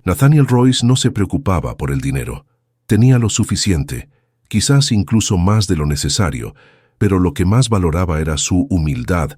Nathaniel Royce no se preocupaba por el dinero. Tenía lo suficiente, quizás incluso más de lo necesario, pero lo que más valoraba era su humildad,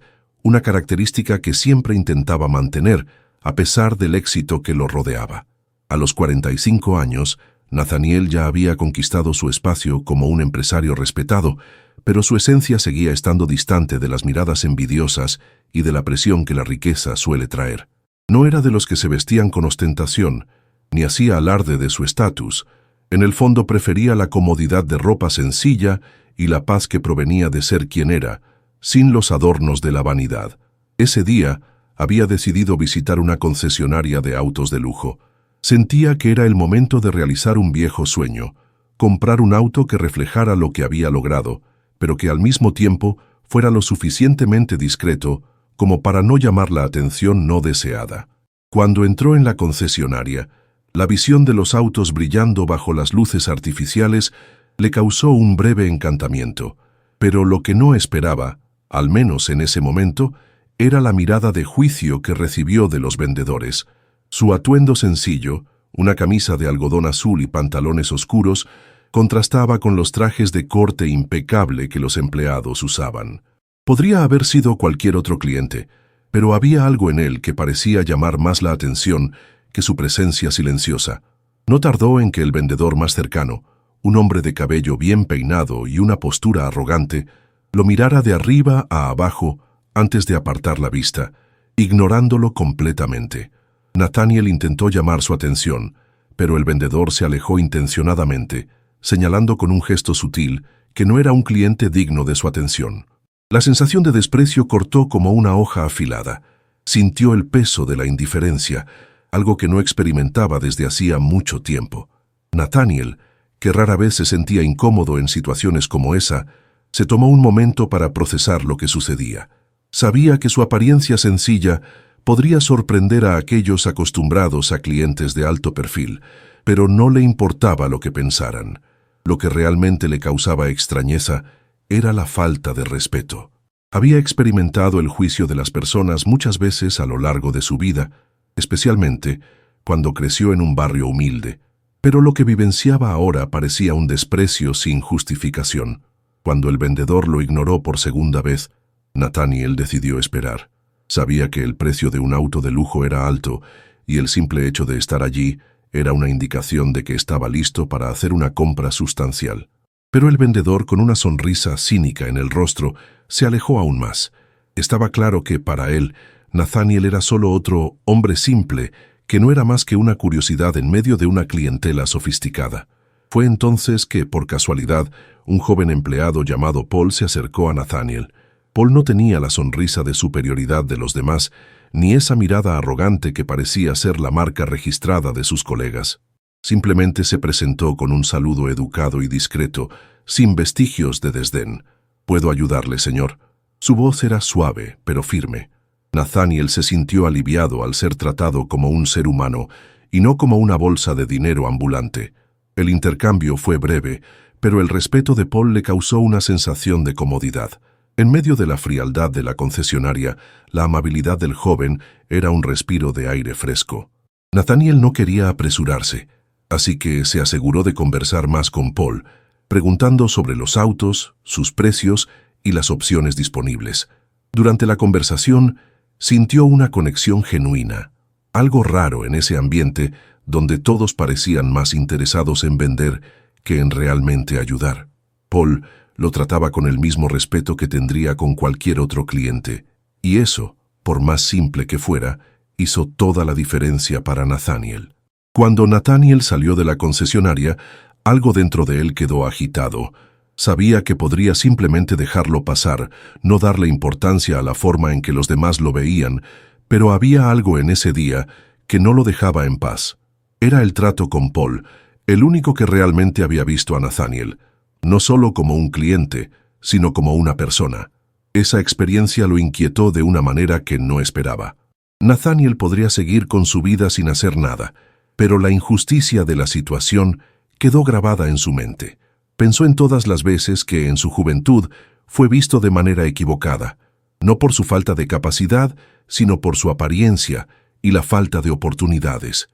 una característica que siempre intentaba mantener, a pesar del éxito que lo rodeaba. A los 45 años, Nathaniel ya había conquistado su espacio como un empresario respetado, pero su esencia seguía estando distante de las miradas envidiosas y de la presión que la riqueza suele traer. No era de los que se vestían con ostentación, ni hacía alarde de su estatus. En el fondo prefería la comodidad de ropa sencilla y la paz que provenía de ser quien era, sin los adornos de la vanidad. Ese día había decidido visitar una concesionaria de autos de lujo. Sentía que era el momento de realizar un viejo sueño, comprar un auto que reflejara lo que había logrado, pero que al mismo tiempo fuera lo suficientemente discreto como para no llamar la atención no deseada. Cuando entró en la concesionaria, la visión de los autos brillando bajo las luces artificiales le causó un breve encantamiento, pero lo que no esperaba, al menos en ese momento, era la mirada de juicio que recibió de los vendedores. Su atuendo sencillo, una camisa de algodón azul y pantalones oscuros, contrastaba con los trajes de corte impecable que los empleados usaban. Podría haber sido cualquier otro cliente, pero había algo en él que parecía llamar más la atención que su presencia silenciosa. No tardó en que el vendedor más cercano, un hombre de cabello bien peinado y una postura arrogante, lo mirara de arriba a abajo antes de apartar la vista, ignorándolo completamente. Nathaniel intentó llamar su atención, pero el vendedor se alejó intencionadamente, señalando con un gesto sutil que no era un cliente digno de su atención. La sensación de desprecio cortó como una hoja afilada. Sintió el peso de la indiferencia, algo que no experimentaba desde hacía mucho tiempo. Nathaniel, que rara vez se sentía incómodo en situaciones como esa, se tomó un momento para procesar lo que sucedía. Sabía que su apariencia sencilla podría sorprender a aquellos acostumbrados a clientes de alto perfil, pero no le importaba lo que pensaran. Lo que realmente le causaba extrañeza era la falta de respeto. Había experimentado el juicio de las personas muchas veces a lo largo de su vida, especialmente cuando creció en un barrio humilde, pero lo que vivenciaba ahora parecía un desprecio sin justificación. Cuando el vendedor lo ignoró por segunda vez, Nathaniel decidió esperar. Sabía que el precio de un auto de lujo era alto y el simple hecho de estar allí era una indicación de que estaba listo para hacer una compra sustancial. Pero el vendedor, con una sonrisa cínica en el rostro, se alejó aún más. Estaba claro que, para él, Nathaniel era solo otro hombre simple, que no era más que una curiosidad en medio de una clientela sofisticada. Fue entonces que, por casualidad, un joven empleado llamado Paul se acercó a Nathaniel. Paul no tenía la sonrisa de superioridad de los demás, ni esa mirada arrogante que parecía ser la marca registrada de sus colegas. Simplemente se presentó con un saludo educado y discreto, sin vestigios de desdén. «¿Puedo ayudarle, señor?» Su voz era suave, pero firme. Nathaniel se sintió aliviado al ser tratado como un ser humano y no como una bolsa de dinero ambulante. El intercambio fue breve, pero el respeto de Paul le causó una sensación de comodidad. En medio de la frialdad de la concesionaria, la amabilidad del joven era un respiro de aire fresco. Nathaniel no quería apresurarse, así que se aseguró de conversar más con Paul, preguntando sobre los autos, sus precios y las opciones disponibles. Durante la conversación, sintió una conexión genuina, algo raro en ese ambiente donde todos parecían más interesados en vender que en realmente ayudar. Paul lo trataba con el mismo respeto que tendría con cualquier otro cliente, y eso, por más simple que fuera, hizo toda la diferencia para Nathaniel. Cuando Nathaniel salió de la concesionaria, algo dentro de él quedó agitado. Sabía que podría simplemente dejarlo pasar, no darle importancia a la forma en que los demás lo veían, pero había algo en ese día que no lo dejaba en paz. Era el trato con Paul, el único que realmente había visto a Nathaniel, no solo como un cliente, sino como una persona. Esa experiencia lo inquietó de una manera que no esperaba. Nathaniel podría seguir con su vida sin hacer nada, pero la injusticia de la situación quedó grabada en su mente. Pensó en todas las veces que en su juventud fue visto de manera equivocada, no por su falta de capacidad, sino por su apariencia y la falta de oportunidades.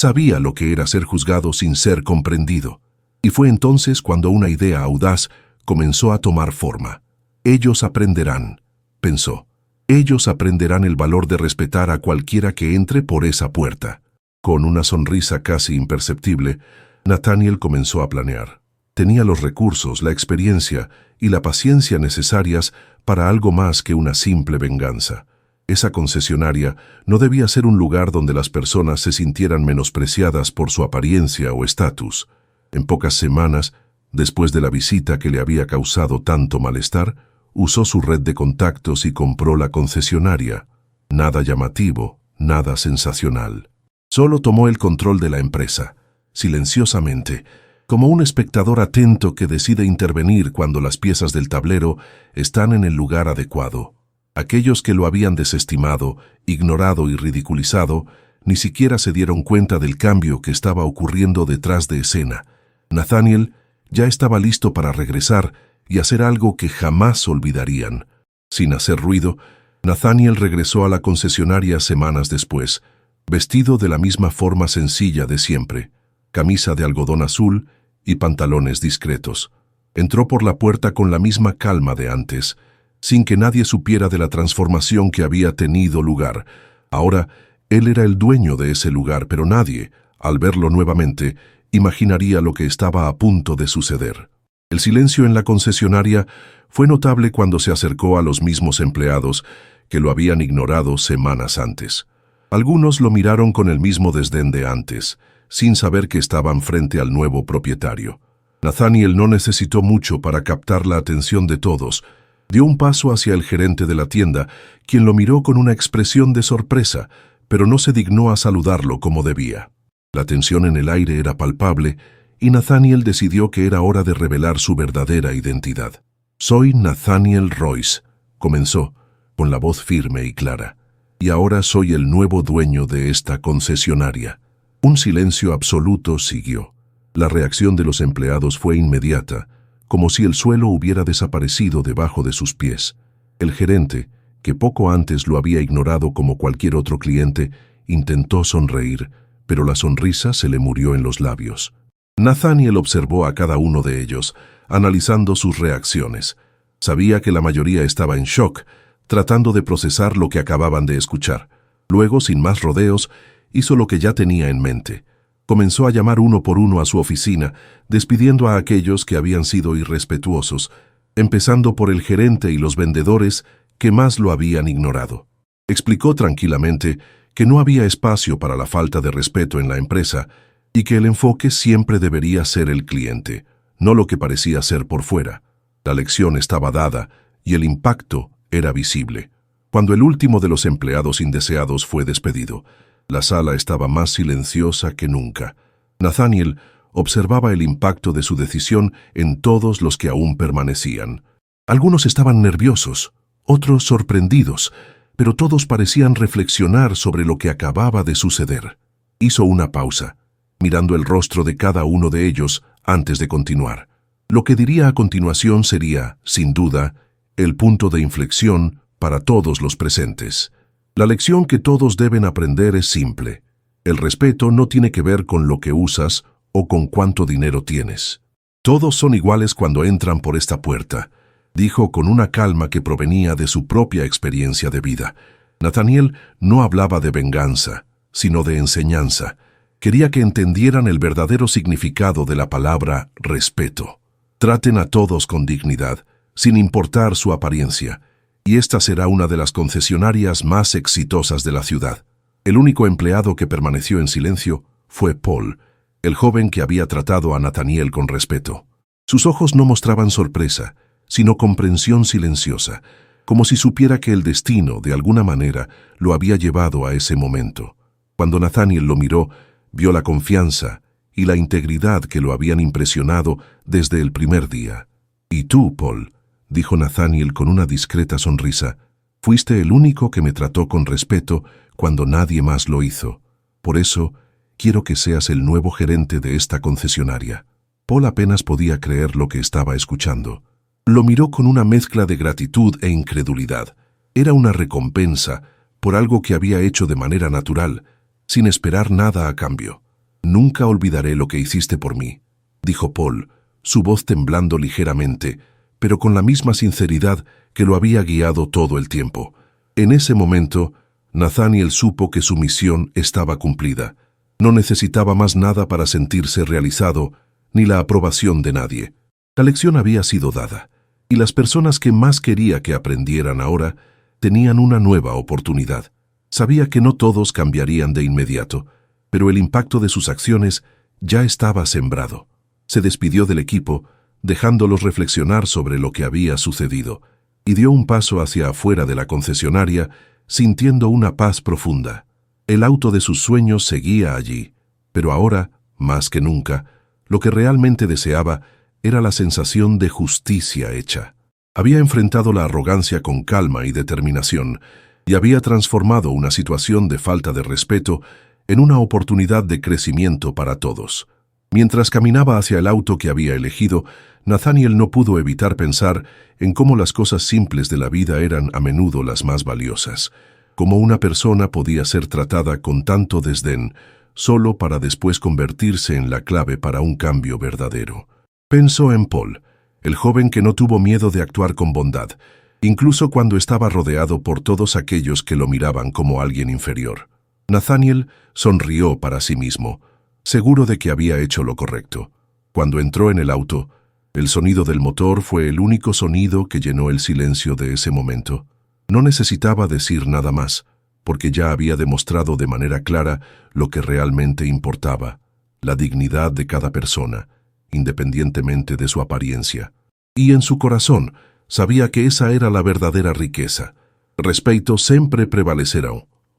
Sabía lo que era ser juzgado sin ser comprendido. Y fue entonces cuando una idea audaz comenzó a tomar forma. Ellos aprenderán, pensó. Ellos aprenderán el valor de respetar a cualquiera que entre por esa puerta. Con una sonrisa casi imperceptible, Nathaniel comenzó a planear. Tenía los recursos, la experiencia y la paciencia necesarias para algo más que una simple venganza. Esa concesionaria no debía ser un lugar donde las personas se sintieran menospreciadas por su apariencia o estatus. En pocas semanas, después de la visita que le había causado tanto malestar, usó su red de contactos y compró la concesionaria. Nada llamativo, nada sensacional. Solo tomó el control de la empresa, silenciosamente, como un espectador atento que decide intervenir cuando las piezas del tablero están en el lugar adecuado. Aquellos que lo habían desestimado, ignorado y ridiculizado, ni siquiera se dieron cuenta del cambio que estaba ocurriendo detrás de escena. Nathaniel ya estaba listo para regresar y hacer algo que jamás olvidarían. Sin hacer ruido, Nathaniel regresó a la concesionaria semanas después, vestido de la misma forma sencilla de siempre, camisa de algodón azul y pantalones discretos. Entró por la puerta con la misma calma de antes, sin que nadie supiera de la transformación que había tenido lugar. Ahora, él era el dueño de ese lugar, pero nadie, al verlo nuevamente, imaginaría lo que estaba a punto de suceder. El silencio en la concesionaria fue notable cuando se acercó a los mismos empleados que lo habían ignorado semanas antes. Algunos lo miraron con el mismo desdén de antes, sin saber que estaban frente al nuevo propietario. Nathaniel no necesitó mucho para captar la atención de todos. Dio un paso hacia el gerente de la tienda, quien lo miró con una expresión de sorpresa, pero no se dignó a saludarlo como debía. La tensión en el aire era palpable, y Nathaniel decidió que era hora de revelar su verdadera identidad. «Soy Nathaniel Royce», comenzó, con la voz firme y clara, «y ahora soy el nuevo dueño de esta concesionaria». Un silencio absoluto siguió. La reacción de los empleados fue inmediata, como si el suelo hubiera desaparecido debajo de sus pies. El gerente, que poco antes lo había ignorado como cualquier otro cliente, intentó sonreír, pero la sonrisa se le murió en los labios. Nathaniel observó a cada uno de ellos, analizando sus reacciones. Sabía que la mayoría estaba en shock, tratando de procesar lo que acababan de escuchar. Luego, sin más rodeos, hizo lo que ya tenía en mente. Comenzó a llamar uno por uno a su oficina, despidiendo a aquellos que habían sido irrespetuosos, empezando por el gerente y los vendedores que más lo habían ignorado. Explicó tranquilamente que no había espacio para la falta de respeto en la empresa y que el enfoque siempre debería ser el cliente, no lo que parecía ser por fuera. La lección estaba dada y el impacto era visible. Cuando el último de los empleados indeseados fue despedido, la sala estaba más silenciosa que nunca. Nathaniel observaba el impacto de su decisión en todos los que aún permanecían. Algunos estaban nerviosos, otros sorprendidos, pero todos parecían reflexionar sobre lo que acababa de suceder. Hizo una pausa, mirando el rostro de cada uno de ellos antes de continuar. Lo que diría a continuación sería, sin duda, el punto de inflexión para todos los presentes. La lección que todos deben aprender es simple. El respeto no tiene que ver con lo que usas o con cuánto dinero tienes. Todos son iguales cuando entran por esta puerta, dijo con una calma que provenía de su propia experiencia de vida. Nathaniel no hablaba de venganza, sino de enseñanza. Quería que entendieran el verdadero significado de la palabra respeto. Traten a todos con dignidad, sin importar su apariencia, y esta será una de las concesionarias más exitosas de la ciudad. El único empleado que permaneció en silencio fue Paul, el joven que había tratado a Nathaniel con respeto. Sus ojos no mostraban sorpresa, sino comprensión silenciosa, como si supiera que el destino, de alguna manera, lo había llevado a ese momento. Cuando Nathaniel lo miró, vio la confianza y la integridad que lo habían impresionado desde el primer día. «Y tú, Paul», dijo Nathaniel con una discreta sonrisa, «fuiste el único que me trató con respeto cuando nadie más lo hizo. Por eso, quiero que seas el nuevo gerente de esta concesionaria». Paul apenas podía creer lo que estaba escuchando. Lo miró con una mezcla de gratitud e incredulidad. Era una recompensa por algo que había hecho de manera natural, sin esperar nada a cambio. Nunca olvidaré lo que hiciste por mí, dijo Paul, su voz temblando ligeramente, pero con la misma sinceridad que lo había guiado todo el tiempo. En ese momento, Nathaniel supo que su misión estaba cumplida. No necesitaba más nada para sentirse realizado, ni la aprobación de nadie. La lección había sido dada, y las personas que más quería que aprendieran ahora tenían una nueva oportunidad. Sabía que no todos cambiarían de inmediato, pero el impacto de sus acciones ya estaba sembrado. Se despidió del equipo, dejándolos reflexionar sobre lo que había sucedido, y dio un paso hacia afuera de la concesionaria, sintiendo una paz profunda. El auto de sus sueños seguía allí, pero ahora, más que nunca, lo que realmente deseaba era la sensación de justicia hecha. Había enfrentado la arrogancia con calma y determinación, y había transformado una situación de falta de respeto en una oportunidad de crecimiento para todos. Mientras caminaba hacia el auto que había elegido, Nathaniel no pudo evitar pensar en cómo las cosas simples de la vida eran a menudo las más valiosas, cómo una persona podía ser tratada con tanto desdén, solo para después convertirse en la clave para un cambio verdadero. Pensó en Paul, el joven que no tuvo miedo de actuar con bondad, incluso cuando estaba rodeado por todos aquellos que lo miraban como alguien inferior. Nathaniel sonrió para sí mismo, seguro de que había hecho lo correcto. Cuando entró en el auto, el sonido del motor fue el único sonido que llenó el silencio de ese momento. No necesitaba decir nada más, porque ya había demostrado de manera clara lo que realmente importaba, la dignidad de cada persona, independientemente de su apariencia. Y en su corazón sabía que esa era la verdadera riqueza. Respeto sempre prevalecerá.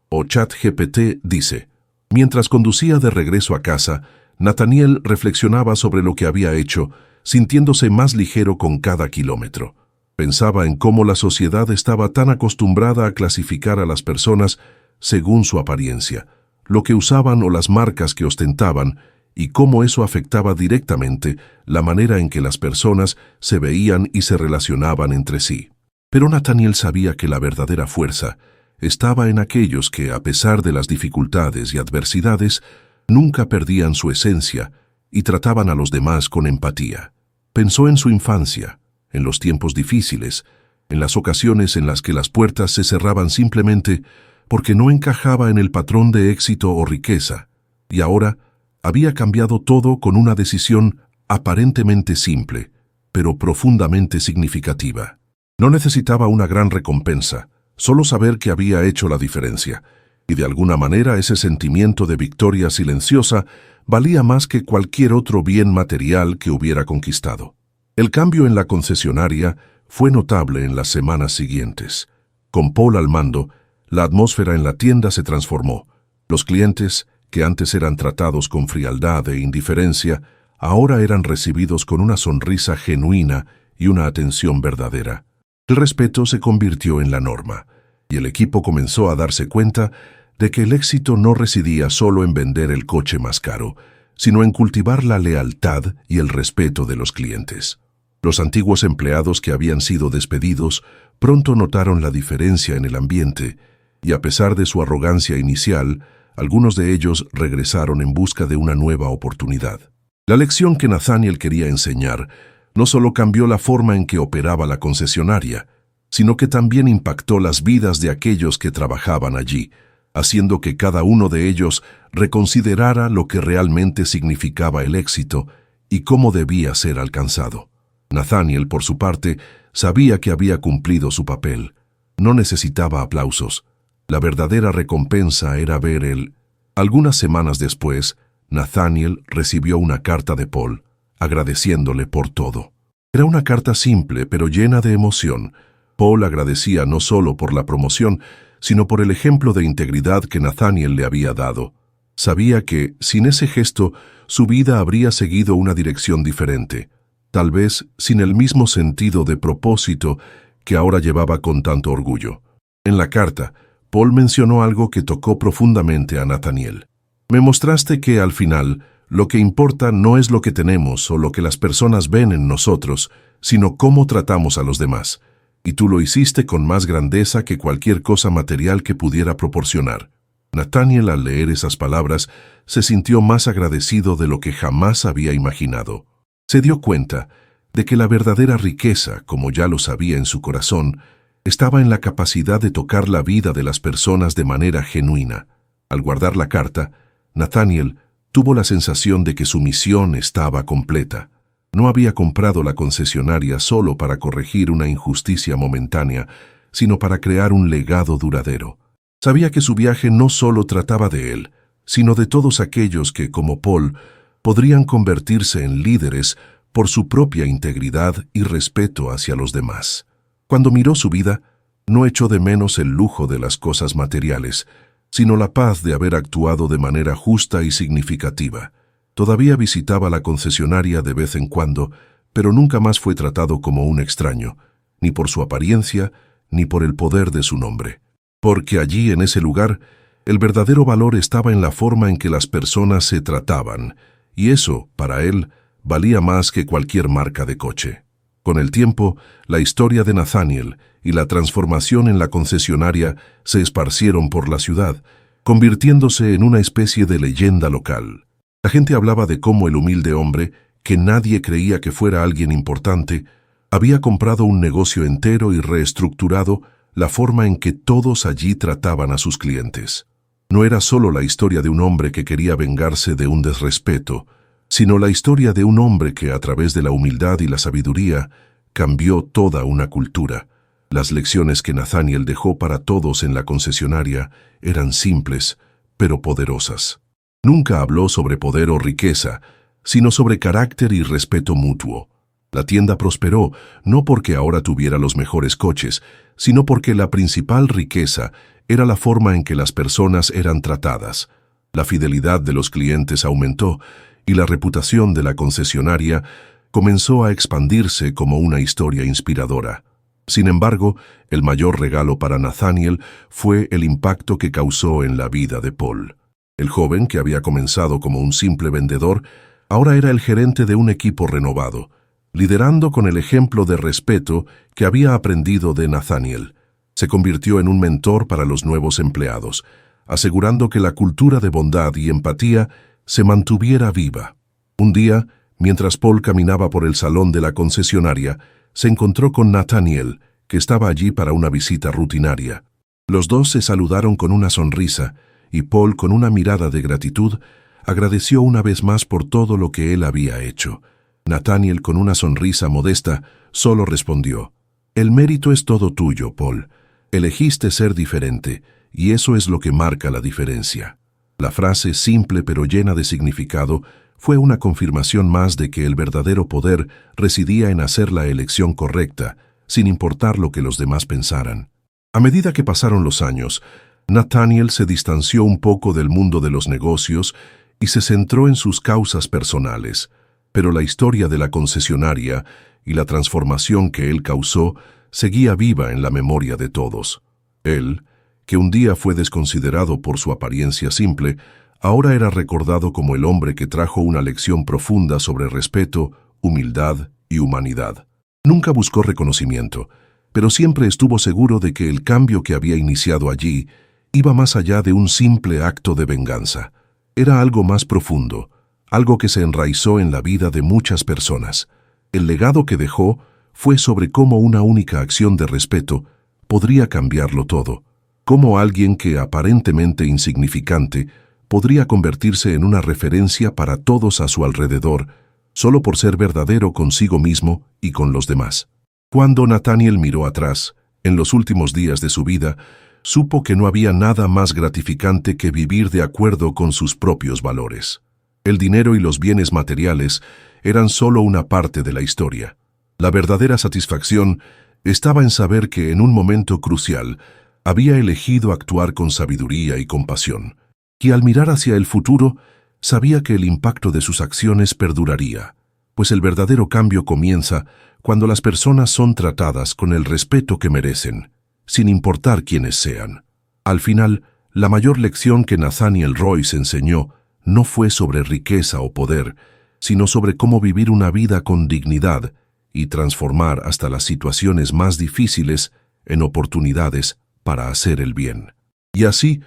O ChatGPT dice: mientras conducía de regreso a casa, Nathaniel reflexionaba sobre lo que había hecho, sintiéndose más ligero con cada kilómetro. Pensaba en cómo la sociedad estaba tan acostumbrada a clasificar a las personas según su apariencia, lo que usaban o las marcas que ostentaban, y cómo eso afectaba directamente la manera en que las personas se veían y se relacionaban entre sí. Pero Nathaniel sabía que la verdadera fuerza estaba en aquellos que, a pesar de las dificultades y adversidades, nunca perdían su esencia y trataban a los demás con empatía. Pensó en su infancia, en los tiempos difíciles, en las ocasiones en las que las puertas se cerraban simplemente porque no encajaba en el patrón de éxito o riqueza, y ahora había cambiado todo con una decisión aparentemente simple, pero profundamente significativa. No necesitaba una gran recompensa, solo saber que había hecho la diferencia, y de alguna manera ese sentimiento de victoria silenciosa valía más que cualquier otro bien material que hubiera conquistado. El cambio en la concesionaria fue notable en las semanas siguientes. Con Paul al mando, la atmósfera en la tienda se transformó. Los clientes, que antes eran tratados con frialdad e indiferencia, ahora eran recibidos con una sonrisa genuina y una atención verdadera. El respeto se convirtió en la norma, y el equipo comenzó a darse cuenta de que el éxito no residía solo en vender el coche más caro, sino en cultivar la lealtad y el respeto de los clientes. Los antiguos empleados que habían sido despedidos pronto notaron la diferencia en el ambiente, y a pesar de su arrogancia inicial, algunos de ellos regresaron en busca de una nueva oportunidad. La lección que Nathaniel quería enseñar no solo cambió la forma en que operaba la concesionaria, sino que también impactó las vidas de aquellos que trabajaban allí, haciendo que cada uno de ellos reconsiderara lo que realmente significaba el éxito y cómo debía ser alcanzado. Nathaniel, por su parte, sabía que había cumplido su papel. No necesitaba aplausos. La verdadera recompensa era ver él. Algunas semanas después, Nathaniel recibió una carta de Paul, agradeciéndole por todo. Era una carta simple, pero llena de emoción. Paul agradecía no solo por la promoción, sino por el ejemplo de integridad que Nathaniel le había dado. Sabía que, sin ese gesto, su vida habría seguido una dirección diferente, tal vez sin el mismo sentido de propósito que ahora llevaba con tanto orgullo. En la carta, Paul mencionó algo que tocó profundamente a Nathaniel. Me mostraste que, al final, lo que importa no es lo que tenemos o lo que las personas ven en nosotros, sino cómo tratamos a los demás. Y tú lo hiciste con más grandeza que cualquier cosa material que pudiera proporcionar. Nathaniel, al leer esas palabras, se sintió más agradecido de lo que jamás había imaginado. Se dio cuenta de que la verdadera riqueza, como ya lo sabía en su corazón, estaba en la capacidad de tocar la vida de las personas de manera genuina. Al guardar la carta, Nathaniel tuvo la sensación de que su misión estaba completa. No había comprado la concesionaria solo para corregir una injusticia momentánea, sino para crear un legado duradero. Sabía que su viaje no solo trataba de él, sino de todos aquellos que, como Paul, podrían convertirse en líderes por su propia integridad y respeto hacia los demás. Cuando miró su vida, no echó de menos el lujo de las cosas materiales, sino la paz de haber actuado de manera justa y significativa. Todavía visitaba la concesionaria de vez en cuando, pero nunca más fue tratado como un extraño, ni por su apariencia, ni por el poder de su nombre. Porque allí, en ese lugar, el verdadero valor estaba en la forma en que las personas se trataban, y eso, para él, valía más que cualquier marca de coche. Con el tiempo, la historia de Nathaniel y la transformación en la concesionaria se esparcieron por la ciudad, convirtiéndose en una especie de leyenda local. La gente hablaba de cómo el humilde hombre, que nadie creía que fuera alguien importante, había comprado un negocio entero y reestructurado la forma en que todos allí trataban a sus clientes. No era solo la historia de un hombre que quería vengarse de un desrespeto, sino la historia de un hombre que, a través de la humildad y la sabiduría, cambió toda una cultura. Las lecciones que Nathaniel dejó para todos en la concesionaria eran simples, pero poderosas. Nunca habló sobre poder o riqueza, sino sobre carácter y respeto mutuo. La tienda prosperó no porque ahora tuviera los mejores coches, sino porque la principal riqueza era la forma en que las personas eran tratadas. La fidelidad de los clientes aumentó y la reputación de la concesionaria comenzó a expandirse como una historia inspiradora. Sin embargo, el mayor regalo para Nathaniel fue el impacto que causó en la vida de Paul. El joven, que había comenzado como un simple vendedor, ahora era el gerente de un equipo renovado, liderando con el ejemplo de respeto que había aprendido de Nathaniel. Se convirtió en un mentor para los nuevos empleados, asegurando que la cultura de bondad y empatía se mantuviera viva. Un día, mientras Paul caminaba por el salón de la concesionaria, se encontró con Nathaniel, que estaba allí para una visita rutinaria. Los dos se saludaron con una sonrisa, y Paul, con una mirada de gratitud, agradeció una vez más por todo lo que él había hecho. Nathaniel, con una sonrisa modesta, solo respondió: «El mérito es todo tuyo, Paul. Elegiste ser diferente, y eso es lo que marca la diferencia». La frase, simple pero llena de significado, fue una confirmación más de que el verdadero poder residía en hacer la elección correcta, sin importar lo que los demás pensaran. A medida que pasaron los años, Nathaniel se distanció un poco del mundo de los negocios y se centró en sus causas personales, pero la historia de la concesionaria y la transformación que él causó seguía viva en la memoria de todos. Él, que un día fue desconsiderado por su apariencia simple, ahora era recordado como el hombre que trajo una lección profunda sobre respeto, humildad y humanidad. Nunca buscó reconocimiento, pero siempre estuvo seguro de que el cambio que había iniciado allí iba más allá de un simple acto de venganza. Era algo más profundo, algo que se enraizó en la vida de muchas personas. El legado que dejó fue sobre cómo una única acción de respeto podría cambiarlo todo, cómo alguien que aparentemente insignificante podría convertirse en una referencia para todos a su alrededor, solo por ser verdadero consigo mismo y con los demás. Cuando Nathaniel miró atrás, en los últimos días de su vida, supo que no había nada más gratificante que vivir de acuerdo con sus propios valores. El dinero y los bienes materiales eran solo una parte de la historia. La verdadera satisfacción estaba en saber que en un momento crucial había elegido actuar con sabiduría y compasión, y al mirar hacia el futuro sabía que el impacto de sus acciones perduraría, pues el verdadero cambio comienza cuando las personas son tratadas con el respeto que merecen, sin importar quiénes sean. Al final, la mayor lección que Nathaniel Royce enseñó no fue sobre riqueza o poder, sino sobre cómo vivir una vida con dignidad y transformar hasta las situaciones más difíciles en oportunidades para hacer el bien. Y así,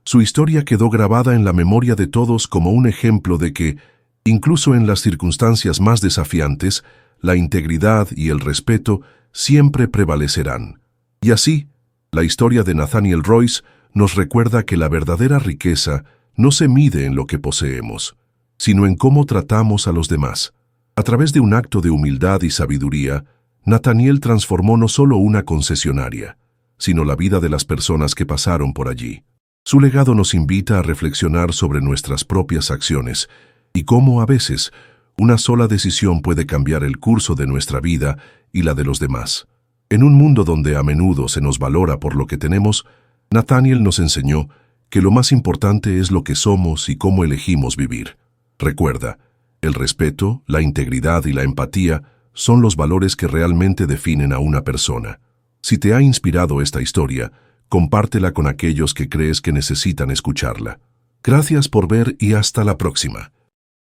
Su historia quedó grabada en la memoria de todos como un ejemplo de que, incluso en las circunstancias más desafiantes, la integridad y el respeto siempre prevalecerán. Y así, la historia de Nathaniel Royce nos recuerda que la verdadera riqueza no se mide en lo que poseemos, sino en cómo tratamos a los demás. A través de un acto de humildad y sabiduría, Nathaniel transformó no solo una concesionaria, sino la vida de las personas que pasaron por allí. Su legado nos invita a reflexionar sobre nuestras propias acciones y cómo a veces una sola decisión puede cambiar el curso de nuestra vida y la de los demás. En un mundo donde a menudo se nos valora por lo que tenemos, Nathaniel nos enseñó que lo más importante es lo que somos y cómo elegimos vivir. Recuerda, el respeto, la integridad y la empatía son los valores que realmente definen a una persona. Si te ha inspirado esta historia, compártela con aquellos que crees que necesitan escucharla. Gracias por ver y hasta la próxima.